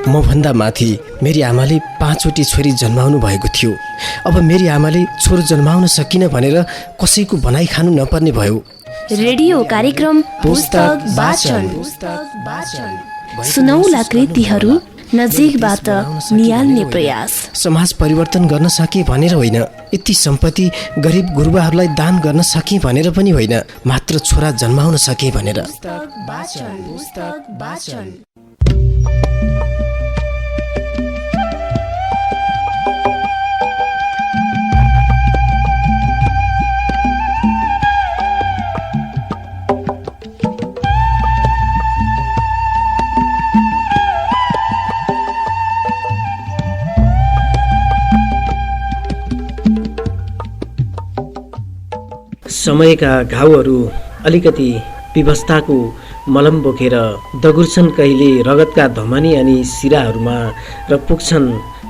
मभन्दा माथि मेरी आमाले 5वटी छोरी जन्माउनु भएको थियो। अब मेरी आमाले छोरो जन्माउन सकिन भनेर कसैको बनाइ खानु नपर्ने भयो। रेडियो कार्यक्रम पुस्तक वाचन। सुनौला कृतिहरू नजिकबाट नियाल्ने प्रयास। समाज परिवर्तन गर्न सके भनेर होइन, यति सम्पत्ति गरिब गुरुबाहरूलाई दान गर्न सके भनेर पनि होइन, मात्र छोरा जन्माउन सके भनेर। समयका घाउहरू अलिकति विवस्थाको मलम बोकेर दगुर्छन् कहिले रगतका धमनी अनि सिराहरूमा र पुग्छन्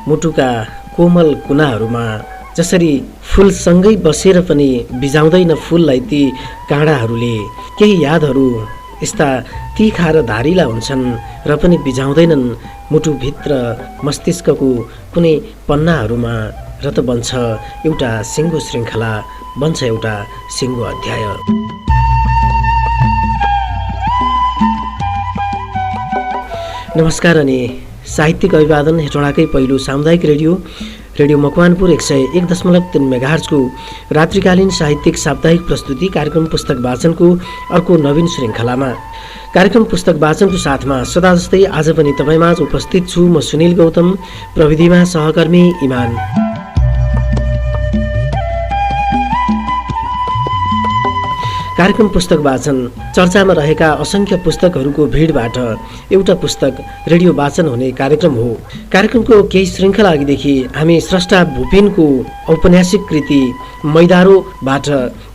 मुटुका कोमल कुनाहरूमा। जसरी फुलसँगै बसेर पनि बिजाउँदैन फुललाई ती काँडाहरूले। केही यादहरू यस्ता तीखा र धारिला हुन्छन् र पनि बिजाउँदैनन् मुटुभित्र मस्तिष्कको कुनै पन्नाहरूमा, र त बन्छ एउटा सिङ्गो श्रृङ्खला, बन्छ एउटा सिङ्गो अध्याय। नमस्कार अनि साहित्यिक अभिवादन हेटौँडाकै पहिलो सामुदायिक रेडियो मकवानपुर 101.3 मेगाहर्जको रात्रिकालीन साहित्यिक साप्ताहिक प्रस्तुति कार्यक्रम पुस्तक वाचनको अर्को नवीन श्रृङ्खलामा कार्यक्रम पुस्तक वाचनको साथमा सदा जस्तै आज पनि तपाईमाझ उपस्थित छु म सुनिल गौतम, प्रविधिमा सहकर्मी इमान। कार्यक्रम पुस्तक वाचन चर्चामा रहेका असंख्य पुस्तकहरूको भिडबाट एउटा पुस्तक रेडियो वाचन हुने कार्यक्रम हो। कार्यक्रमको केही श्रृङ्खला अघिदेखि हामी स्रष्टा भुपिनको औपन्यासिक कृति मैदारोबाट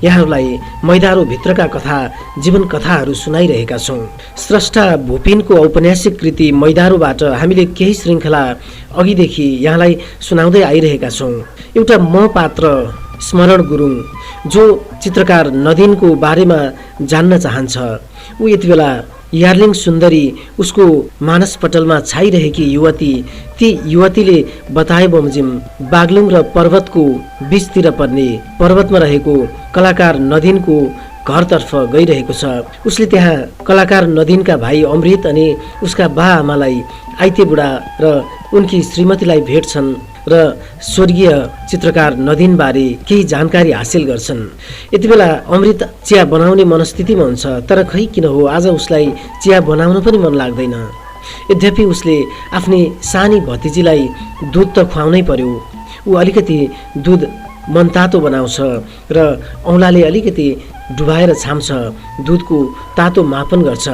यहाँहरूलाई मैदारोभित्रका कथा, जीवन कथाहरू सुनाइरहेका छौँ। स्रष्टा भुपिनको औपन्यासिक कृति मैदारोबाट हामीले केही श्रृङ्खला अघिदेखि यहाँलाई सुनाउँदै आइरहेका छौँ। एउटा म पात्र स्मरण गुरुङ जो चित्रकार नदीनको बारेमा जान्न चाहन्छ, ऊ यति बेला यार्लिङ सुन्दरी, उसको मानसपटलमा छाइरहेकी युवती, ती युवतीले बताए बमोजिम बागलुङ र पर्वतको बीचतिर पर्ने पर्वतमा रहेको कलाकार नदीनको घरतर्फ गइरहेको छ। उसले त्यहाँ कलाकार नदीनका भाइ अमृत अनि उसका बा आमालाई, आइते बुढा र उनकी श्रीमतीलाई भेट्छन् र स्वर्गीय चित्रकार नदीनबारे केही जानकारी हासिल गर्छन्। यति बेला अमृत चिया बनाउने मनस्थितिमा हुन्छ, तर खै किन हो आज उसलाई चिया बनाउन पनि मन लाग्दैन। यद्यपि उसले आफ्नी सानी भतिजीलाई दुध त खुवाउनै पर्यो। ऊ अलिकति दुध मनतातो बनाउँछ र औँलाले अलिकति डुबाएर छाम्छ, दुधको तातो मापन गर्छ।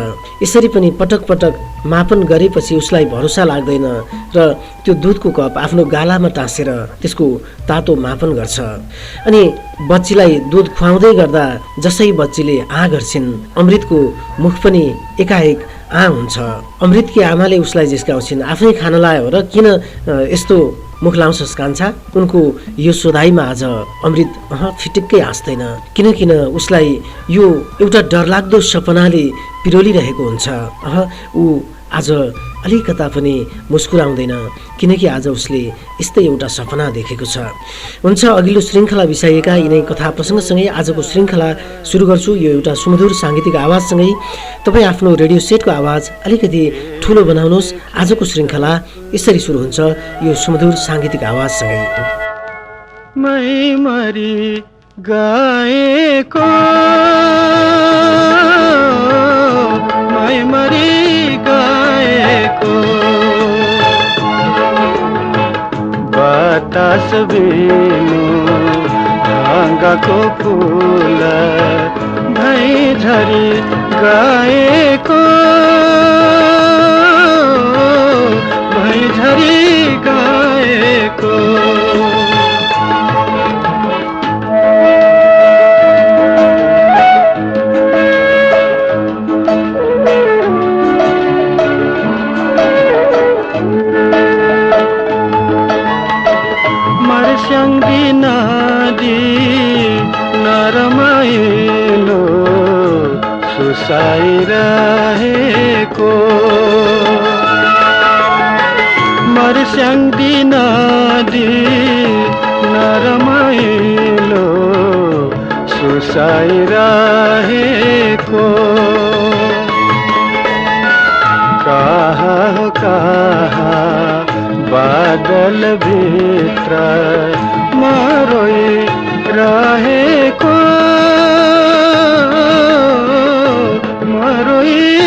यसरी पनि पटक पटक मापन गरेपछि उसलाई भरोसा लाग्दैन र त्यो दुधको कप आफ्नो गालामा टाँसेर त्यसको तातो मापन गर्छ। अनि बच्चीलाई दुध खुवाउँदै गर्दा जसै बच्चीले आ गर्छिन्, अमृतको मुख पनि एकाएक आ हुन्छ। अमृतकी आमाले उसलाई जिस्काउँछिन्, आफ्नै खान लायो र किन यस्तो मुख लाउँछस् कान्छा? उनको यो सोधाइमा आज अमृत फिटिक्कै हाँस्दैन, किन उसलाई यो एउटा डरलाग्दो सपनाले पिरोलिरहेको हुन्छ। ऊ आज अलिकता पनि मुस्कुराउँदैन, किनकि आज उसले यस्तै एउटा सपना देखेको छ। हुन्छ, अघिल्लो श्रृङ्खला बिसाइएका यिनै कथा प्रसङ्गसँगै आजको श्रृङ्खला सुरु गर्छु। यो एउटा सुमधुर साङ्गीतिक आवाजसँगै। तपाईँ आफ्नो रेडियो सेटको आवाज अलिकति ठुलो बनाउनुहोस्। आजको श्रृङ्खला यसरी सुरु हुन्छ, यो सुमधुर साङ्गीतिक आवाजसँगै। मै मरी गएको, मै मरी गएको, बतास बिनु ढाङ्गाको फुल भई झरी गएको, भई झरी गएको। मर्स्याङ्गी नदी नरमाइलो सुसाइरहेको, स्याङ्दिन दि नरमाइलो सुसाइरहेको कहाँ कहाँ बादल भित्र मरोइरहेको मरोइरहेको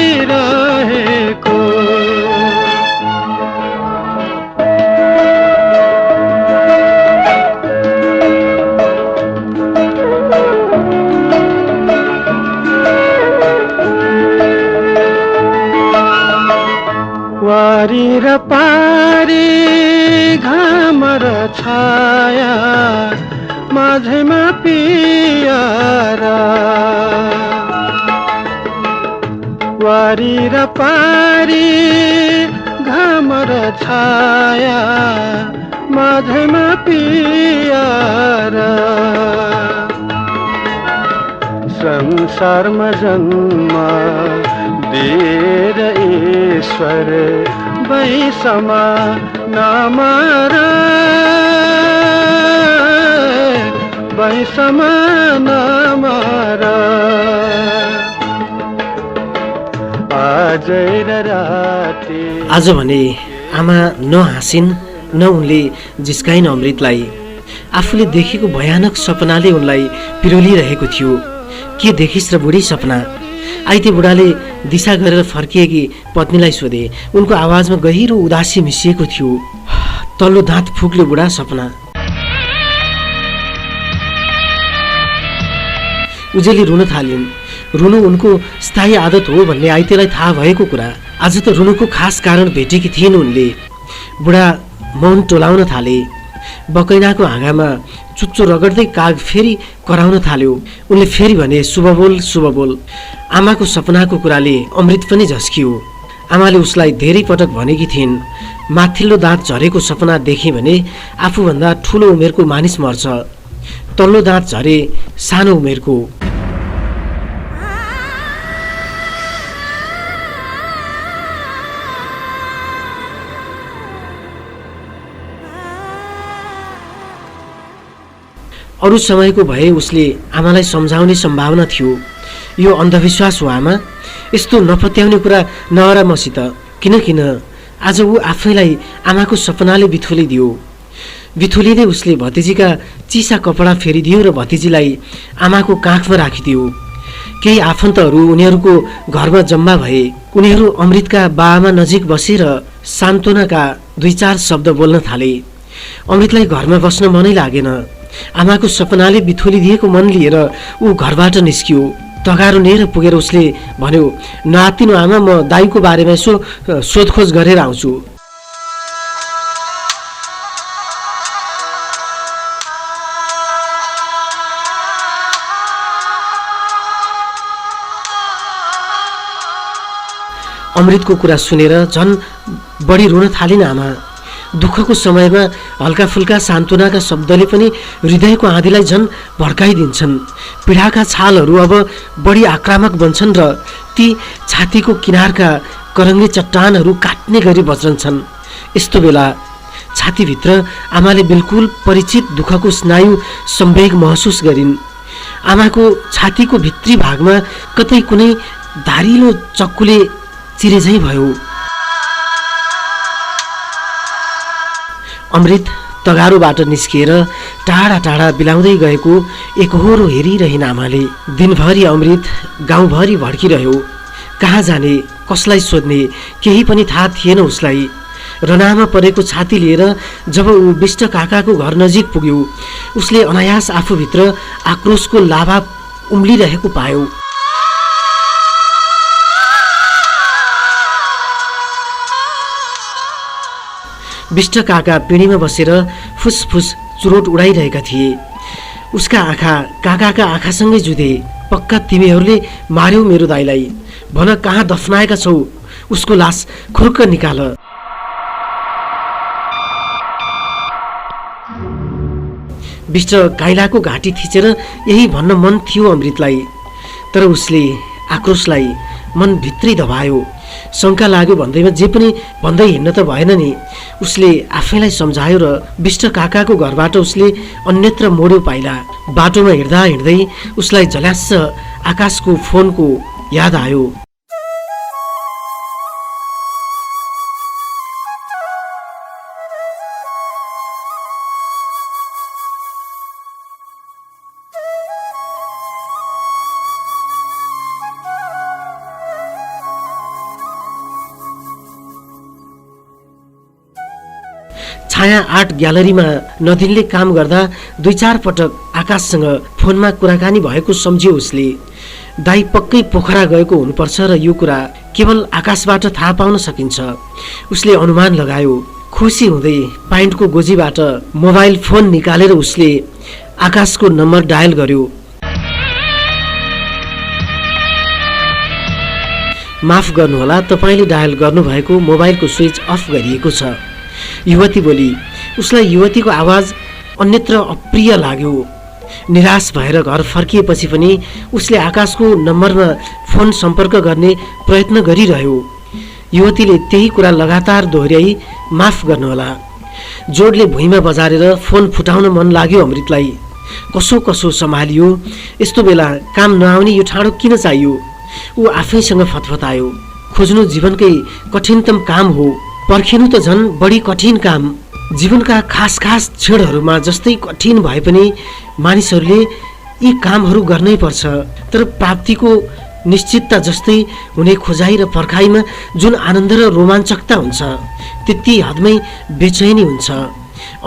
वारी र पारी घाम र छाया माझमा पियारा वारी र पारी घाम र छाया माझमा पियारा संसारमा जन्म दिएर ईश्वर वैसमा नमारा वैसमा नमारा आजै र राति आज भने आमा नहाँसिन् न उनले जिस्काइन् अमृतलाई। आफूले देखेको भयानक सपनाले उनलाई पिरोलिरहेको थियो। के देखिस् र बुढी सपना? आइते बुढाले दिशा गरेर फर्किएकी पत्नीलाई सोधे। उनको आवाजमा गहिरो उदासी मिसिएको थियो। तल्लो दाँत फुक्यो बुढा सपना। उजेली रुन थालिन्। रुनु उनको स्थायी आदत हो भन्ने आइतेलाई थाहा भएको कुरा। आज त रुनुको खास कारण भेटेकी थिइन् उनले। बुढा मौन टोलाउन थाले। बकैनाको हाँगामा चुच्चो रगड्दै काग फेरि कराउन थाल्यो। उनले फेरि भने शुभ बोल। आमाको सपनाको कुराले अमृत पनि झस्कियो। आमाले उसलाई धेरै पटक भनेकी थिइन्, माथिल्लो दाँत झरेको सपना देखे भने आफूभन्दा ठुलो उमेरको मानिस मर्छ, तल्लो दाँत झरे सानो उमेरको। अरू समयको भए उसले आमालाई सम्झाउने सम्भावना थियो। यो अन्धविश्वास हो आमा, यस्तो नपत्याउने कुरा नगर मसित। किन आज ऊ आफैलाई आमाको सपनाले बिथोलिदियो। बिथोलिँदै उसले भतिजीका चिसा कपडा फेरिदियो र भतिजीलाई आमाको काखमा राखिदियो। केही आफन्तहरू उनीहरूको घरमा जम्मा भए। उनीहरू अमृतका बाआमा नजिक बसेर सान्त्वनाका 2-4 शब्द बोल्न थाले। अमृतलाई घरमा बस्न मनै लागेन। आमाको सपनाले बिथोलिदिएको मन लिएर ऊ घरबाट निस्कियो। तगारो लिएर पुगेर उसले भन्यो, नआत्तिनु आमा, म दाइको बारेमा यसो सोधखोज गरेर आउँछु। अमृतको कुरा सुनेर झन् बढी रुन थालिन् आमा। दुःखको समयमा हल्का फुल्का सान्त्वनाका शब्दले पनि हृदयको आँधीलाई झन् भड्काइदिन्छन्। पीडाका छालहरू अब बढी आक्रामक बन्छन् र ती छातीको किनारका करङ्गे चट्टानहरू काट्ने गरी बज्रन्छन्। यस्तो बेला छातीभित्र आमाले बिल्कुल परिचित दुःखको स्नायु सम्वेग महसुस गरिन्। आमाको छातीको भित्री भागमा कतै कुनै धारिलो चक्कुले चिरेझैँ भयो। अमृत तगारोबाट निस्किएर टाढा टाढा बिलाउँदै गएको एकहोरो हेरिरहिन् आमाले। दिनभरि अमृत गाउँभरि भड्किरह्यो। कहाँ जाने, कसलाई सोध्ने केही पनि थाहा थिएन उसलाई। रनामा परेको छाती लिएर जब ऊ विष्ट काकाको घर नजिक पुग्यो, उसले अनायास आफूभित्र आक्रोशको लाभा उम्लिरहेको पायो। विष्ट काका पिँढीमा बसेर फुसफुस चुरोट उडाइरहेका थिए। उसका आँखा काकाका आँखासँगै जुधे। पक्का तिमीहरूले मार्यौ मेरो दाइलाई, भन कहाँ दफनाएका छौ, उसको लास खुर्क निकाल। विष्ट काइलाको घाँटी थिचेर यही भन्न मन थियो अमृतलाई, तर उसले आक्रोशलाई मन भित्रै दबायो। शङ्का लाग्यो भन्दैमा जे पनि भन्दै हिँड्न त भएन नि। उसले आफैलाई सम्झायो र विष्ट काकाको घरबाट उसले अन्यत्र मोड्यो पाइला। बाटोमा हिँड्दा हिँड्दै उसलाई झल्यास्स आकाशको फोनको याद आयो। छाया आर्ट ग्यालरीमा नदिनले काम गर्दा 2-4 पटक आकाशसँग फोनमा कुराकानी भएको सम्झ्यो उसले। दाइ पक्कै पोखरा गएको हुनुपर्छ र यो कुरा केवल आकाशबाट थाहा पाउन सकिन्छ। उसले अनुमान लगायो। खुसी हुँदै प्यान्टको गोजीबाट मोबाइल फोन निकालेर उसले आकाशको नम्बर डायल गर्यो। माफ गर्नुहोला, तपाईँले डायल गर्नुभएको मोबाइलको स्विच अफ गरिएको छ। युवती बोली। उसलाई युवतीको आवाज अन्यत्र अप्रिय लाग्यो। निराश भएर घर फर्किएपछि पनि उसले आकाशको नम्बरमा फोन सम्पर्क गर्ने प्रयत्न गरिरह्यो। युवतीले त्यही कुरा लगातार दोहोर्याई माफ गर्नुहोला। जोडले भुइँमा बजारेर फोन फुटाउन मन लाग्यो अमृतलाई। कसो कसो सम्हालियो। यस्तो बेला काम नआउने यो ठाडो किन चाहियो? ऊ आफैसँग फतफतायो। खोज्नु जीवनकै कठिनतम काम हो, पर्खिनु त झन् बढी कठिन काम। जीवनका खास खास क्षणहरूमा जस्तै कठिन भए पनि मानिसहरूले यी कामहरू गर्नै पर्छ। तर प्राप्तिको निश्चितता जस्तै हुने खोजाइ र पर्खाइमा जुन आनन्द र रोमाञ्चकता हुन्छ त्यति हदमै बेचैनी हुन्छ।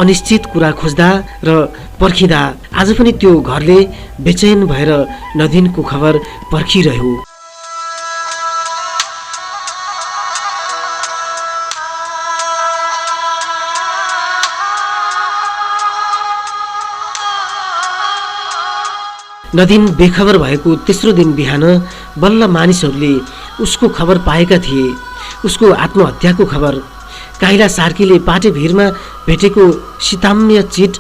अनिश्चित कुरा खोज्दा र पर्खिँदा आज पनि त्यो घरले बेचैन भएर नदिनको खबर पर्खिरह्यो। नदिन बेखबर भएको तेस्रो दिन बिहान बल्ल मानिसहरूले उसको खबर पाएका थिए। उसको आत्महत्याको खबर। काइला सार्कीले पाटे भिरमा भेटेको सिताम्य चिट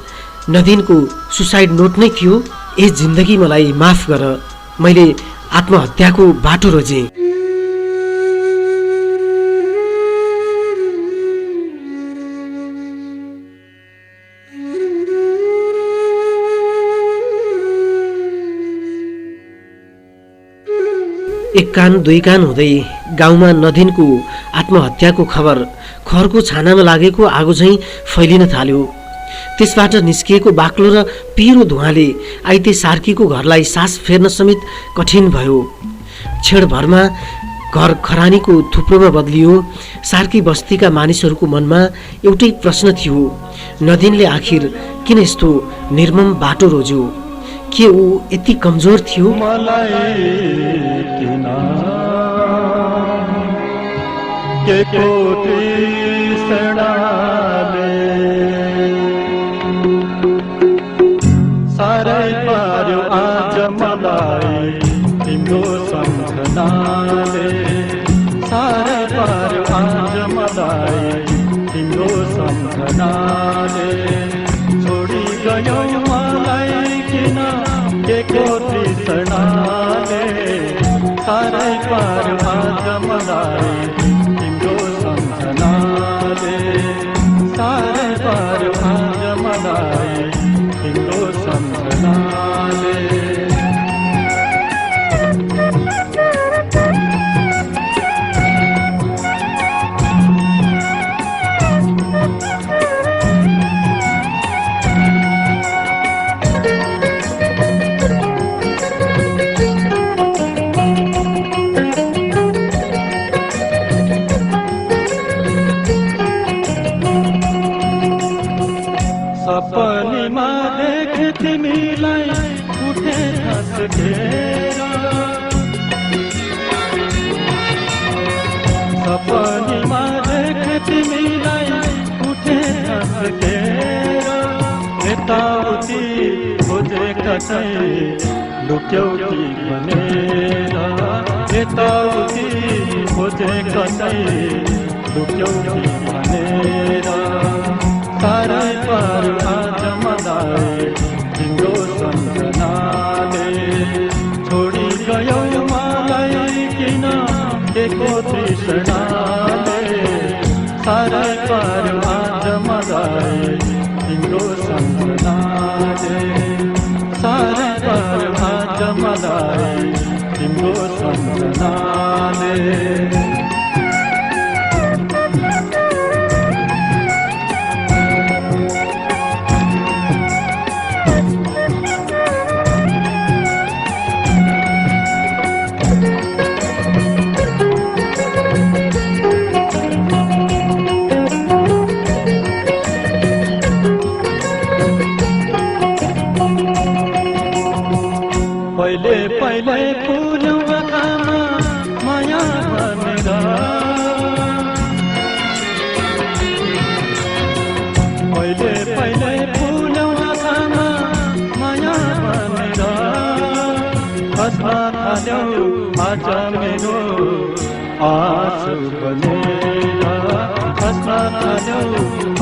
नदिनको सुसाइड नोट नै थियो। ए जिन्दगी मलाई माफ गर, मैले आत्महत्याको बाटो रोजेँ। एक कान दुई कान हुँदै गाउँमा नदिनको आत्महत्याको खबर खरको छानामा लागेको आगो झैँ फैलिन थाल्यो। त्यसबाट निस्किएको बाक्लो र पिरो धुवाँले आइते सार्कीको घरलाई सास फेर्न समेत कठिन भयो। क्षणभरमा घर खरानीको थुप्रोमा बदलियो। सार्की बस्तीका मानिसहरूको मनमा एउटै प्रश्न थियो, नदिनले आखिर किन यस्तो निर्मम बाटो रोज्यो? के ऊ यति कमजोर थियो? सारै पार्यो आज मलाई तिम्रो सम्झनाले, सारै पार्यो आज मलाई तिम्रो सम्झनाले। छोडी गयो मलाई किन के तृष्णाले, सारै पार्यो आज मलाई तिम्रो सम्झनाले, सारै पार्यो आज मलाई तिम्रो सम्झनाले। सपनीमा देखे तिमीलाई उठे हाँसकेर, सपनीमा देखे तिमीलाई उठे हाँसकेर। यताउति खोजे कतै लुक्यौ कि भनेर, यताउति खोजे कतै लुक्यौ कि भनेर। सारै पार्यो आज मलाई तिम्रो सम्झनाले, छोडी गयो मलाई किन के को तृष्णा। सारै पारमा मलाई तिम्रो सम्झनाले सारै पारमा मलाई तिम्रो सम्झनाले पहिले फुल्यौ आँखामा माया भनेर पहिले फुल्यौ आँखामा माया भनेर हँस्न थाल्यौ आज मेरो आँसु बनेर हँस्न थाल्यौ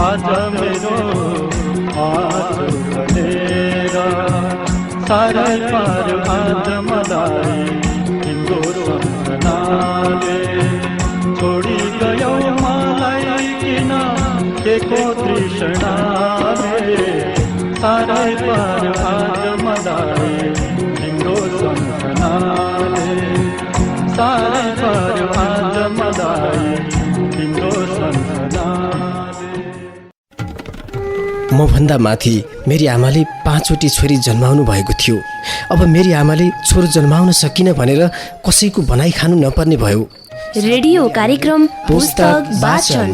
आज मेरो आँसु बनेर सारै पार आज मलाई तिम्रो सम्झनाले छोडी गयौ मलाई किन केको तृष्णाले सारै पार आज मलाई तिम्रो सम्झनाले सारै पार आज मलाई तिम्रो सम्झनाले। मभन्दा माथि मेरी आमाले 5 वटी छोरी जन्माउनु भएको थियो। अब मेरी आमाले छोरो जन्माउन सकिन भनेर कसैको बनाइ खानु नपर्ने भयो। रेडियो कार्यक्रम पुस्तक वाचन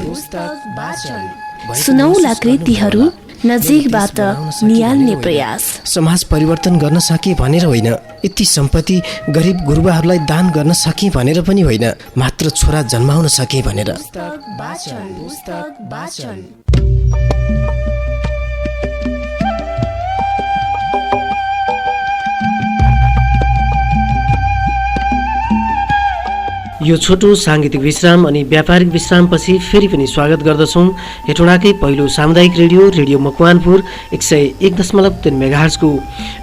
सुनौला कृतिहरू नजिकबाट निहाल्ने प्रयास। समाज परिवर्तन गर्न सके भनेर होइन, यति सम्पत्ति गरिब गुरुबाहरूलाई दान गर्न सके भनेर पनि होइन, मात्र छोरा जन्माउन सके भनेर। यो छोटो साङ्गीतिक विश्राम अनि व्यापारिक विश्रामपछि फेरि पनि स्वागत गर्दछौँ हेटौँडाकै पहिलो सामुदायिक रेडियो मकवानपुर 101.3 मेगाहर्जको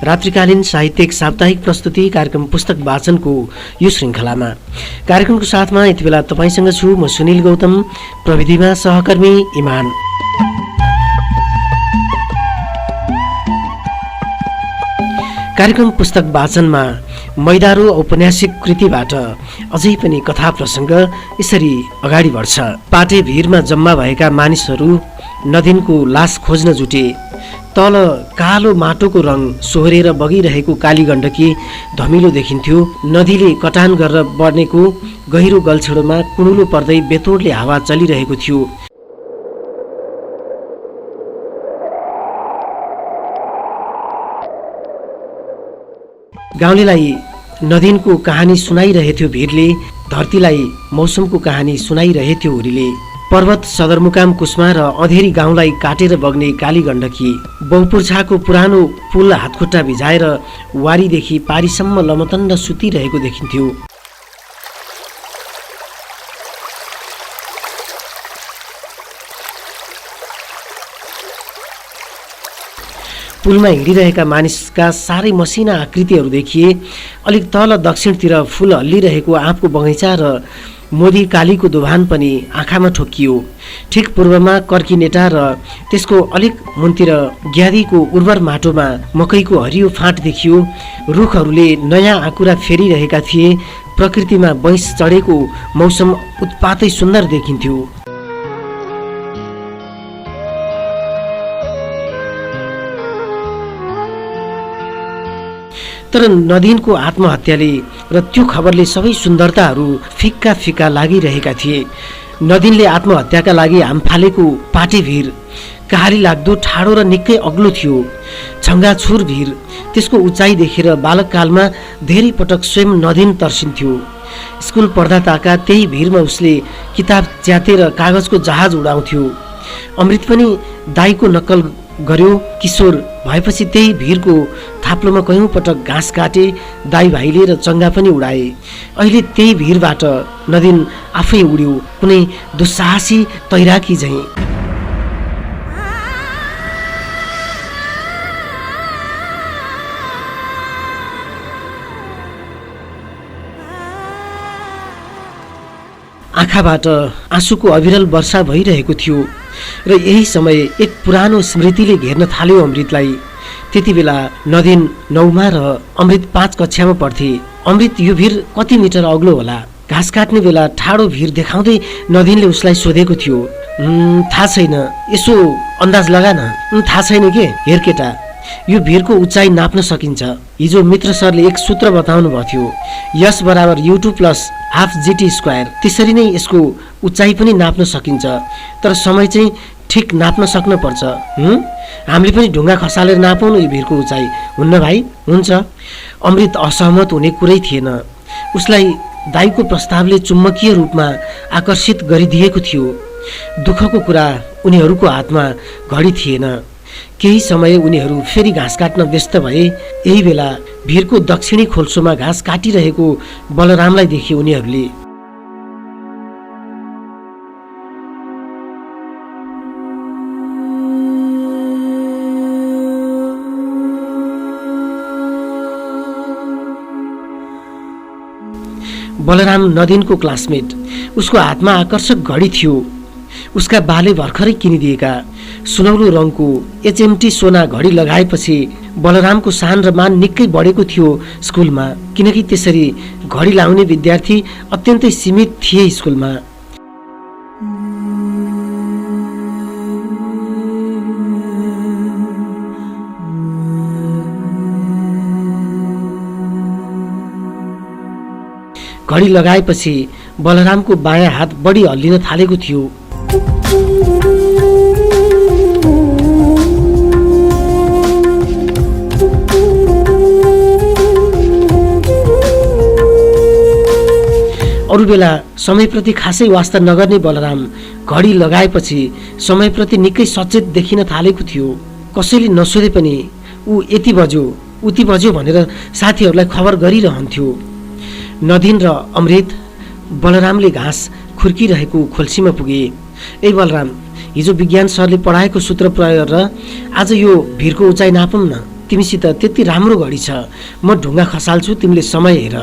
रात्रिकालीन साहित्यिक साप्ताहिक प्रस्तुति कार्यक्रम पुस्तक वाचनको यो श्रृङ्खलामा। कार्यक्रमको साथमा यति बेला तपाईँसँग छु म सुनिल गौतम, प्रविधिमा सहकर्मी इमान। कार्यक्रम पुस्तक वाचनमा मैदारो औपन्यासिक कृतिबाट अझै पनि कथा प्रसङ्ग यसरी अगाडि बढ्छ। पाटे भिरमा जम्मा भएका मानिसहरू नदिनको लास खोज्न जुटे। तल कालो माटोको रङ सोहोरेर बगिरहेको काली गण्डकी धमिलो देखिन्थ्यो। नदीले कटान गरेर बढ्नेको गहिरो गल्छेडोमा कुणुलो पर्दै बेतोडले हावा चलिरहेको थियो। गाउँलेलाई नदिनको कहानी सुनाइरहेथ्यो भिरले, धरतीलाई मौसमको कहानी सुनाइरहेथ्यो हुरीले। पर्वत सदरमुकाम कुस्मा र अधेरी गाउँलाई काटेर बग्ने काली गण्डकी बहुपुर्छाको पुरानो पुल हातखुट्टा भिजाएर वारीदेखि पारीसम्म लमतन्ड सुतिरहेको देखिन्थ्यो। पुलमा हिँडिरहेका मानिसका साह्रै मसिना आकृतिहरू देखिए। अलिक तल दक्षिणतिर फूल हल्लिरहेको आँपको बगैँचा र मोदी कालीको दोभान पनि आँखामा ठोक्कियो। ठिक पूर्वमा कर्कीनेटा र त्यसको अलिक मुनतिर ग्यादीको उर्वर माटोमा मकैको हरियो फाँट देखियो। रुखहरूले नयाँ आँकुरा फेरिरहेका थिए। प्रकृतिमा बैंस चढेको मौसम उत्पातै सुन्दर देखिन्थ्यो। तर नदीनको आत्महत्याले र त्यो खबरले सबै सुन्दरताहरू फिक्का फिक्का लागिरहेका थिए। नदीनले आत्महत्याका लागि हाम फालेको पाटे भिर कहाली लाग्दो ठाडो र निकै अग्लो थियो। छङ्गाछुर भिर, त्यसको उचाइ देखेर बालककालमा धेरै पटक स्वयं नदीन तर्सिन्थ्यो। स्कुल पढ्दा ताका त्यही भिरमा उसले किताब च्यातेर कागजको जहाज उडाउँथ्यो। अमृत पनि दाईको नक्कल गर्यो। किशोर भएपछि त्यही भिरको थाप्लोमा कयौं पटक घाँस काटे, दाई भाइले र चङ्गा पनि उडाए। अहिले त्यही भिरबाट नदिन आफै उड्यो, कुनै दुस्साहसी तैराकी झैं। आँखाबाट आँसुको अविरल वर्षा भइरहेको थियो र यही समय एक पुरानो स्मृतिले घेर्न थाल्यो अमृतलाई। त्यति बेला नदिन 9मा र अमृत 5 कक्षामा पढ्थे। अमृत यो भिर कति मिटर अग्लो होला? घाँस काट्ने बेला ठाडो भिर देखाउँदै नदिनले उसलाई सोधेको थियो। थाहा छैन, यसो अन्दाज लगा न। थाहा छैन के? हेर केटा, यो भिरको उचाइ नाप्न सकिन्छ। हिजो मित्र सरले एक सूत्र बताउनु भएको थियो, यस बराबर U2 + हाफ GT²। त्यसरी नै यसको उचाइ पनि नाप्न सकिन्छ, तर समय चाहिँ ठिक नाप्न सक्न पर्छ। हामीले पनि ढुङ्गा खसालेर नापौँ न यो भिरको उचाइ, हुन्न भाइ? हुन्छ। अमृत असहमत हुने कुरै थिएन। उसलाई दाइको प्रस्तावले चुम्बकीय रूपमा आकर्षित गरिदिएको थियो। दुःखको कुरा उनीहरूको हातमा घडी थिएन। केही समय उनीहरू फेरि घाँस काट्न व्यस्त भए। यही बेला भिरको दक्षिणी खोल्सोमा घाँस काटिरहेको बलरामलाई देखे उनीहरूले। बलराम नदिनको क्लासमेट। उसको हातमा आकर्षक घडी थियो। उसका बाले भर्खरै किनिदिएका सुनौलो रङको HMT सोना घडी लगाएपछि बलरामको सान र मान निकै बढेको थियो स्कुलमा, किनकि त्यसरी घडी लाउने विद्यार्थी अत्यन्तै सीमित थिए स्कुलमा। घडी लगाएपछि बलरामको बायाँ हात बढी हल्लिन थालेको थियो। अरू बेला समयप्रति खासै वास्ता नगर्ने बलराम घडी लगाएपछि समयप्रति निकै सचेत देखिन थालेको थियो। कसैले नसोधे पनि ऊ यति बज्यो उति बज्यो भनेर साथीहरूलाई खबर गरिरहन्थ्यो। नदिन र अमृत बलरामले घाँस खुर्किरहेको खोल्सीमा पुगे। ए बलराम, हिजो विज्ञान सरले पढाएको सूत्र प्रयोग गरेर आज यो भिरको उचाइ नापौँ न। तिमीसित त्यति राम्रो घडी छ, म ढुङ्गा खसाल्छु, तिमीले समय हेर।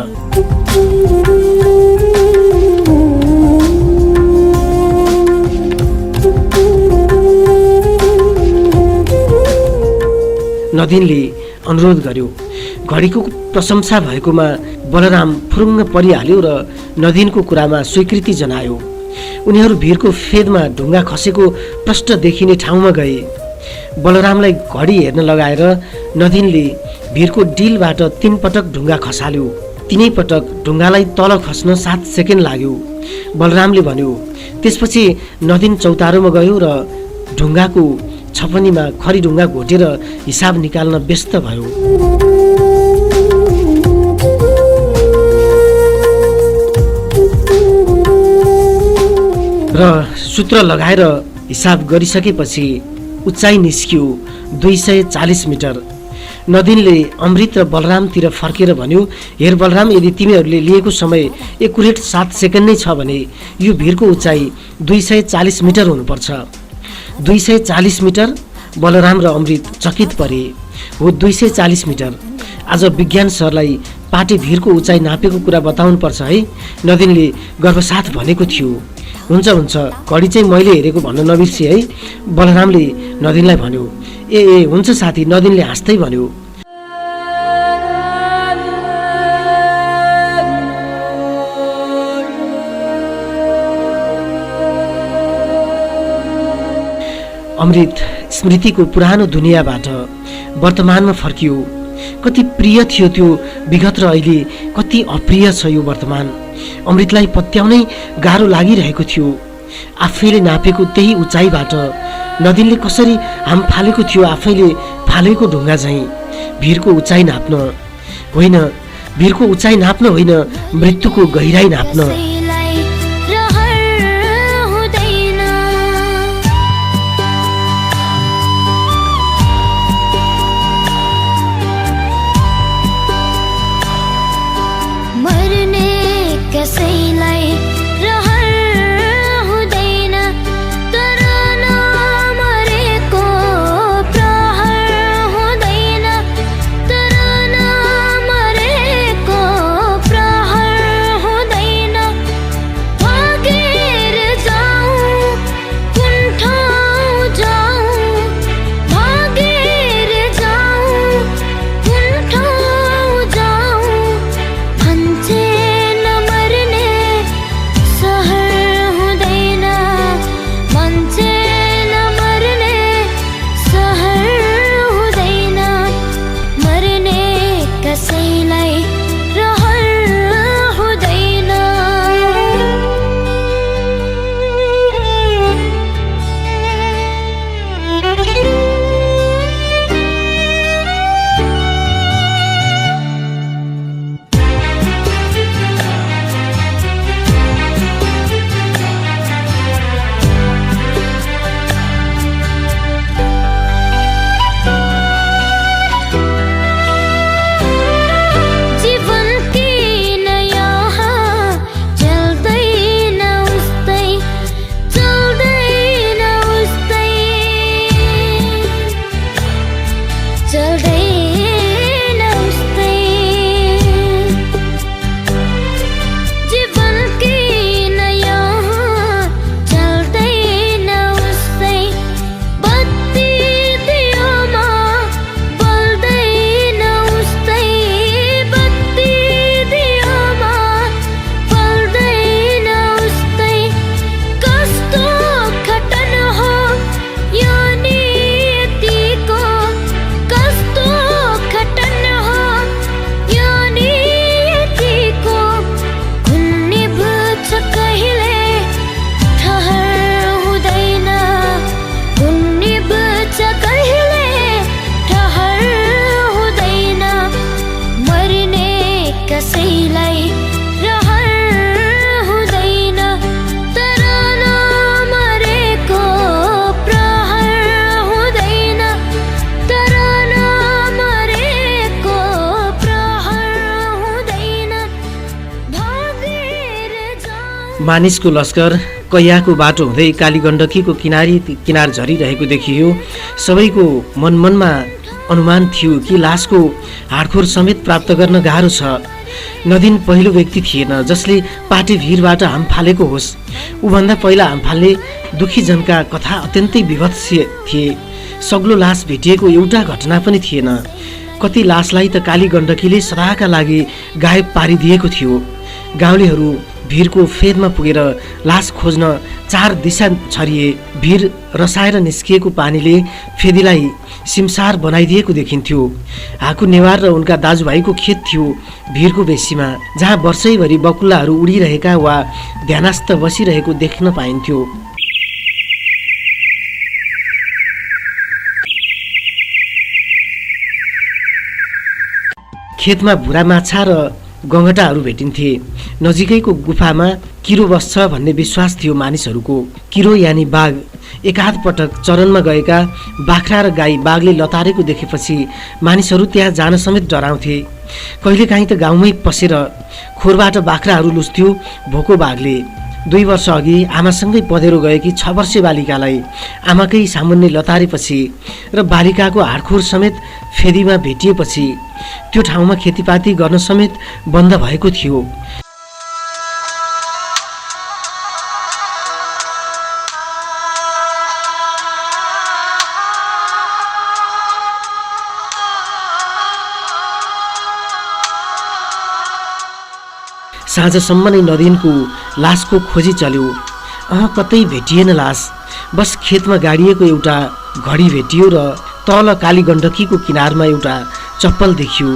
नदिनले अनुरोध गर्यो। घडीको प्रशंसा भएकोमा बलराम फुरुङ्ग परिहाल्यो र नदिनको कुरामा स्वीकृति जनायो। उनीहरू भिरको फेदमा ढुङ्गा खसेको प्रष्ट देखिने ठाउँमा गए। बलरामलाई घडी हेर्न लगाएर नदिनले भिरको डिलबाट 3 पटक ढुङ्गा खसाल्यो। 3 पटक ढुङ्गालाई तल खस्न 7 सेकेन्ड लाग्यो। बलरामले भन्यो। त्यसपछि नदिन चौतारोमा गयो र ढुङ्गाको छपनीमा खरी ढुङ्गा घोटेर हिसाब निकाल्न व्यस्त भयो। र सूत्र लगाएर हिसाब गरिसकेपछि उचाइ निस्कियो 240 मिटर। नदिनले अमृत र बलरामतिर फर्केर भन्यो, हेर बलराम, यदि तिमीहरूले लिएको समय एकुरेट 7 सेकेन्ड नै छ भने यो भिरको उचाइ 240 मिटर हुनुपर्छ। 240 मिटर? बलराम र अमृत चकित परे। हो, 240 मिटर। आज विज्ञान सरलाई पाटे भिरको उचाइ नापेको कुरा बताउनुपर्छ है, नदिनले गर्वसाथ भनेको थियो। हुन्छ हुन्छ, घडी चाहिँ मैले हेरेको भन्न नबिर्सी है, बलरामले नदिनलाई भन्यो। ए हुन्छ साथी, नदिनले हाँस्दै भन्यो। अमृत स्मृतिको पुरानो दुनियाँबाट वर्तमानमा फर्कियो। कति प्रिय थियो त्यो विगत र अहिले कति अप्रिय छ यो वर्तमान। अमृतलाई पत्याउनै गाह्रो लागिरहेको थियो। आफैले नापेको त्यही उचाइबाट नदिनले कसरी हाम फालेको थियो, आफैले फालेको ढुङ्गा झैँ। भिरको उचाइ नाप्न होइन, भिरको उचाइ नाप्न होइन, मृत्युको गहिराई नाप्न। मानिसको लस्कर कैयाको बाटो हुँदै कालीगण्डकीको किनार झरिरहेको देखियो। सबैको मनमा अनुमान थियो कि लासको हाडखोर समेत प्राप्त गर्न गाह्रो छ। नदीन पहिलो व्यक्ति थिएन जसले पाटे भिरबाट हाम फालेको होस्। ऊभन्दा पहिला हाम फाल्ने दुखी जनका कथा अत्यन्तै विभत्स थिए। सग्लो लास भेटिएको एउटा घटना पनि थिएन। कति लासलाई त कालीगण्डकीले सदाका लागि गायब पारिदिएको थियो। गाउँलेहरू भिरको फेदमा पुगेर लास खोज्न 4 दिशा छरिए। भिर रसाएर निस्किएको पानीले फेदीलाई सिमसार बनाइदिएको देखिन्थ्यो। हाकु नेवार र उनका दाजुभाइको खेत थियो भिरको बेसीमा, जहाँ वर्षैभरि बकुल्लाहरू उडिरहेका वा ध्यानस्थ बसिरहेको देख्न पाइन्थ्यो। खेतमा भुरा माछा र गङ्गटाहरू भेटिन्थे। नजिकैको गुफामा किरो बस्छ भन्ने विश्वास थियो मानिसहरूको। किरो यानि बाघ। एकाध पटक चरनमा गएका बाख्रा र गाई बाघले लतारेको देखेपछि मानिसहरू त्यहाँ जान समेत डराउँथे। कहिलेकाहीँ त गाउँमै पसेर खोरबाट बाख्राहरू लुस्थ्यो भोको बाघले। 2 वर्ष अघि आमासँगै पँधेरो गएकी 6 वर्षे बालिकालाई आमाकै सामुन्ने लतारेपछि र बालिकाको हाडखोर समेत फेदीमा भेटिएपछि त्यो ठाउँमा खेतीपाती गर्न समेत बन्द भएको थियो। साँझसम्म नै नदीनको लासको खोजी चल्यो। कतै भेटिएन लास। बस खेतमा गाडिएको एउटा घडी भेटियो र तल कालीगण्डकीको किनारमा एउटा चप्पल देखियो।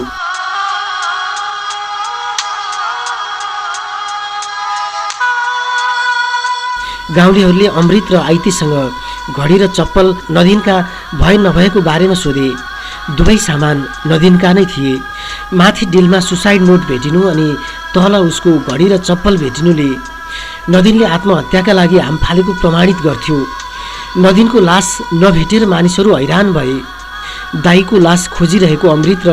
गाउँलेहरूले अमृत र आइतीसँग घडी र चप्पल नदीनका भए नभएको बारेमा सोधे। दुवै सामान नदीनका नै थिए। माथि डिलमा सुसाइड नोट भेटिनु अनि तल उसको घडी र चप्पल भेटिनुले नदीनले आत्महत्याका लागि हाम फालेको प्रमाणित गर्थ्यो। नदीनको लास नभेटेर मानिसहरू हैरान भए। दाईको लास खोजिरहेको अमृत र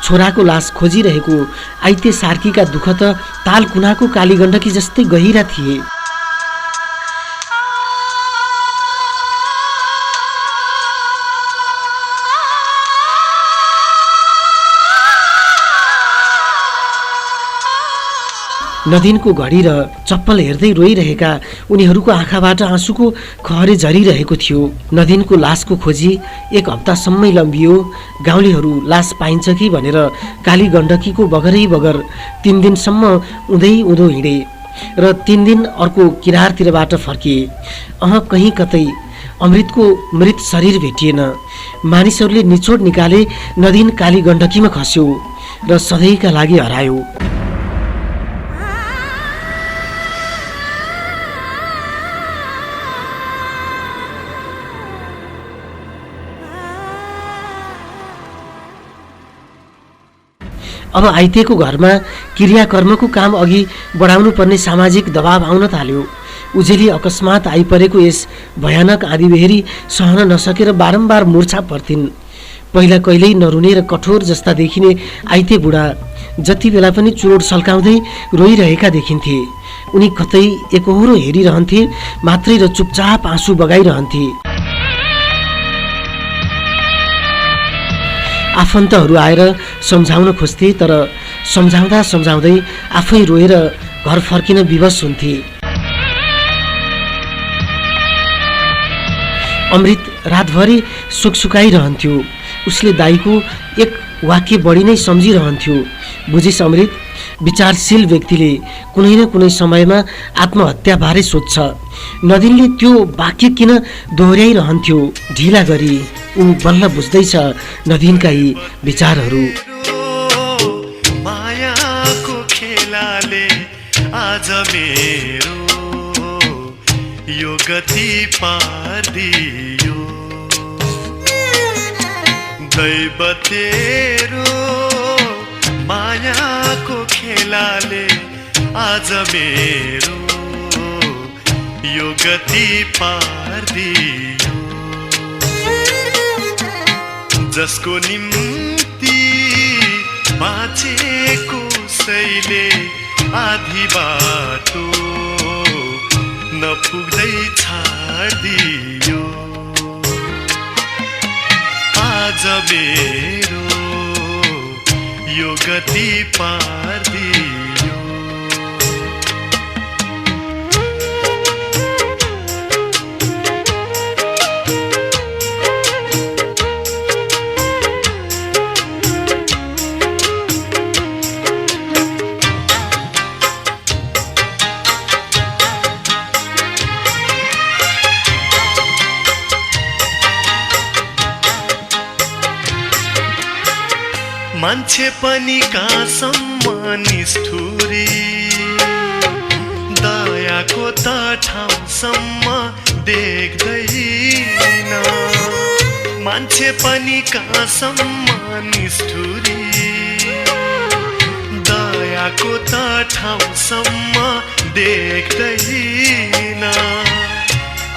छोराको लास खोजिरहेको आइते सार्कीका दुःख त ताल कुनाको कालीगण्डकी जस्तै गहिरा थिए। नदीनको घडी र चप्पल हेर्दै रोइरहेका उनीहरूको आँखाबाट आँसुको खहरे झरिरहेको थियो। नदीनको लासको खोजी 1 हप्तासम्मै लम्बियो। गाउँलेहरू लास पाइन्छ कि भनेर कालीगण्डकीको बगरै बगर 3 दिनसम्म उँधो हिँडे र 3 दिन अर्को किनारतिरबाट फर्किए। कहीँ कतै अमृतको मृत शरीर भेटिएन। मानिसहरूले निचोड निकाले नदीन कालीगण्डकीमा खस्यो र सधैँका लागि हरायो। अब आइतेको घरमा क्रियाकर्मको काम अघि बढाउनु पर्ने सामाजिक दबाव आउन थाल्यो। उजेली अकस्मात आइपरेको यस भयानक आँधीबेहरी सहन नसकेर बारम्बार मूर्छा पर्थिन्। पहिला कहिल्यै नरुने र कठोर जस्ता देखिने आइते बुढा जति बेला पनि चुरोट सल्काउँदै रोइरहेका देखिन्थे। उनी कतै एकहोरो हेरिरहन्थे मात्रै र चुपचाप आँसु बगाइरहन्थे। आफन्तहरू आएर सम्झाउन खोज्थे तर सम्झाउँदा सम्झाउँदै आफै रोएर घर फर्किन विवश हुन्थे। अमृत रातभरि सुकसुकाइरहन्थ्यो। उसले दाईको एक वाक्य बढी नै सम्झिरहन्थ्यो। बुझिस अमृत, विचारशील व्यक्तिले कुनै न कुनै समयमा आत्महत्याबारे सोध्छ। नदीनले त्यो वाक्य किन दोहोर्याइरहन्थ्यो ढिला गरी। ऊ बल्ल बुझ्दैछ नदीनका यी विचारहरू। मायाको खेलाले आज मेरो यो गति पार्दियो। दैव तेरो मायाको खेलाले आज मेरो यो गति पार्दियो। जसको निम्ति बाँचेको सैले आधी बाटो नपुग्दै छाडिदियो आज मेरो यो गति पार्दियो मान्छे पनि कहाँसम्म निष्ठुरी दयाको त ठाउँसम्म देख्दैन मान्छे पनि कहाँसम्म निष्ठुरी दयाको त ठाउँसम्म देख्दैन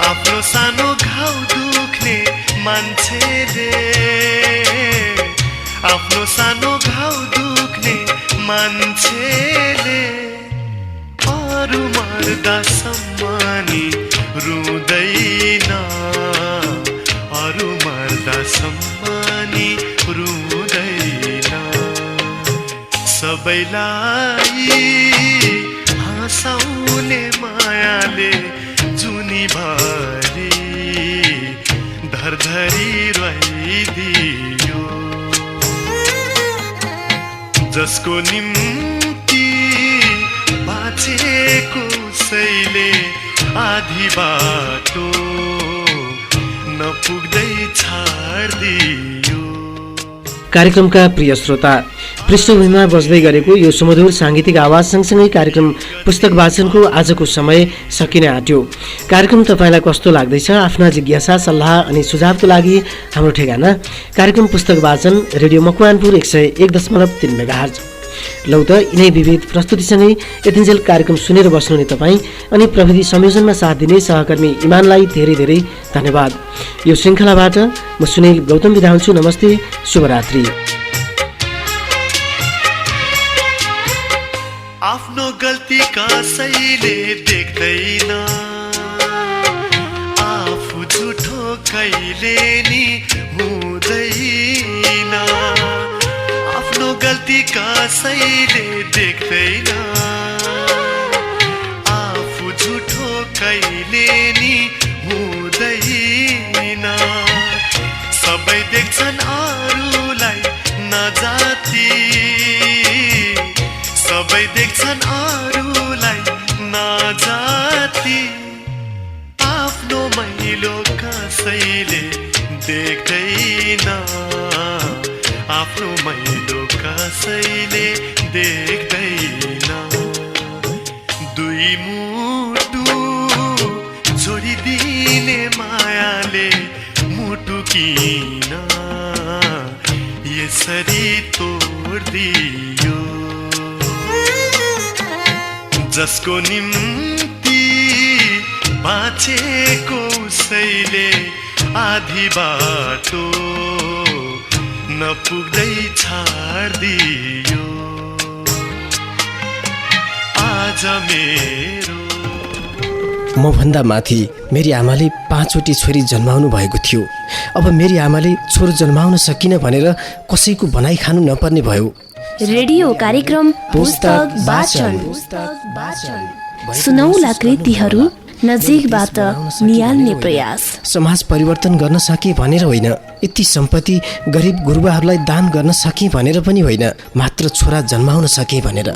आफ्नो सानो घाउ दुख्ने मान्छेले आफ्नो सानो घाउ दुख्ने मान्छेले अरू मर्दासम्म नि रुँदैन अरू मर्दासम्म नि रुँदैन सबैलाई हँसाउने मायाले जुनीभरि धरधरी रहिदियो जसको निम्ति बाँचेको उसैले आधी बाटो नपुग्दै छाडिदियो। कार्यक्रमका प्रिय श्रोता, पृष्ठभूमिमा बज्दै गरेको यो सुमधुर साङ्गीतिक आवाज सँगसँगै कार्यक्रम पुस्तक वाचनको आजको समय सकिन आँट्यो। कार्यक्रम तपाईँलाई कस्तो लाग्दैछ? आफ्ना जिज्ञासा सल्लाह अनि सुझावको लागि हाम्रो ठेगाना कार्यक्रम पुस्तक वाचन, रेडियो मकवानपुर 101.3 मेगाहर्ज। लौ त यिनै विविध प्रस्तुतिसँगै यतिन्जेल कार्यक्रम सुनेर बस्नुहुने तपाईँ अनि प्रविधि संयोजनमा साथ दिने सहकर्मी इमानलाई धेरै धेरै धन्यवाद। यो श्रृङ्खलाबाट म सुनिल गौतम बिदा हुन्छु। नमस्ते, शुभरात्रि। आफ्नो गल्ती कसैले देख्दैन आफू झुठो कहिले नि हुँदैन आफ्नो गल्ती कसैले देख्दैन आफू झुठो कहिले नि हुँदैन सबै देख्छन् अरूलाई नजाति सबै देख्छन् अरूलाई नजाति आफ्नो मैलो कसैले देख्दैन आफ्नो मैलो कसैले देख्दैन दुई मुटु छोडिदिने मायाले मुटु किन यसरी तोड्दियो जसको निम्ति बाँचेको उसैले आधी बाटो नपुग्दै छाडिदियो आज मेरो म भन्दा माथि मेरी आमाले 5 वटी छोरी जन्माउनु भएको थियो। अब मेरी आमाले छोरो जन्माउन सकिन भनेर कसैको भनाइ खानु नपर्ने भयो। रेडियो कार्यक्रम पुस्तक वाचन सुनौला कृतिहरू नजिकबाट निहाल्ने प्रयास। समाज परिवर्तन गर्न सके भनेर होइन, यति सम्पत्ति गरिब गुरुबाहरूलाई दान गर्न सके भनेर पनि होइन, मात्र छोरा जन्माउन सके भनेर।